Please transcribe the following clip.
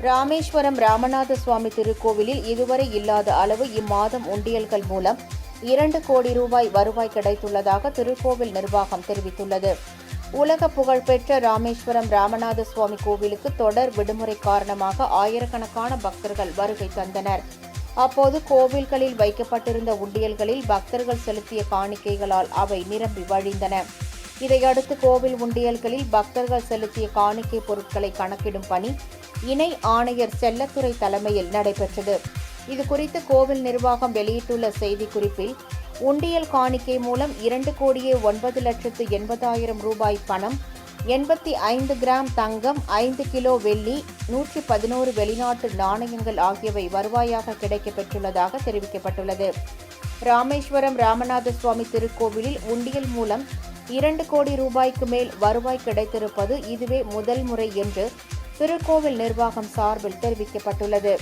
ராமேஸ்வரம் ராமநாத சுவாமி திருக்கோவிலில் இதுவரை இல்லாத அளவு இம்மாதம் உண்டியல்கள் மூலம் 2 கோடி ரூபாய் வருவாய் கிடைத்துள்ளதாக திருக்கோவில் நிர்வாகம் தெரிவித்துள்ளது. உலக புகழ்பெற்ற ராமேஸ்வரம் ராமநாத சுவாமி கோவிலுக்கு தொடர் விடுமுறை காரணமாக ஆயிரக்கணக்கான பக்தர்கள் வருகை தந்தனர். அப்போது கோவில்களில் வைக்கப்பட்டிருந்த உண்டியல்களில் பக்தர்கள் செலுத்திய காணிக்கைகளால் அவை நிரம்பி வழிந்தன. இதையடுத்து கோவில் உண்டியல்களில் பக்தர்கள் செலுத்திய காணிக்கை பொருட்களை கணக்கிடும் பணி இணை ஆணையர் செல்லத்துறை தலைமையில் நடைபெற்றது. இதுகுறித்து கோவில் நிர்வாகம் வெளியிட்டுள்ள செய்திக்குறிப்பில், உண்டியல் காணிக்கை மூலம் 2,09,80,000 ரூபாய் பணம், 85 கிராம் தங்கம், 5 கிலோ வெள்ளி, 111 வெளிநாட்டு நாணயங்கள் ஆகியவை வருவாயாக கிடைக்கப்பெற்றுள்ளதாக தெரிவிக்கப்பட்டுள்ளது. ராமேஸ்வரம் ராமநாத சுவாமி திருக்கோவிலில் உண்டியல் மூலம் 2 கோடி ரூபாய்க்கு மேல் வருவாய் கிடைத்திருப்பது இதுவே முதல் முறை என்று திருக்கோவில் நிர்வாகம் சார்பில் தெரிவிக்கப்பட்டுள்ளது.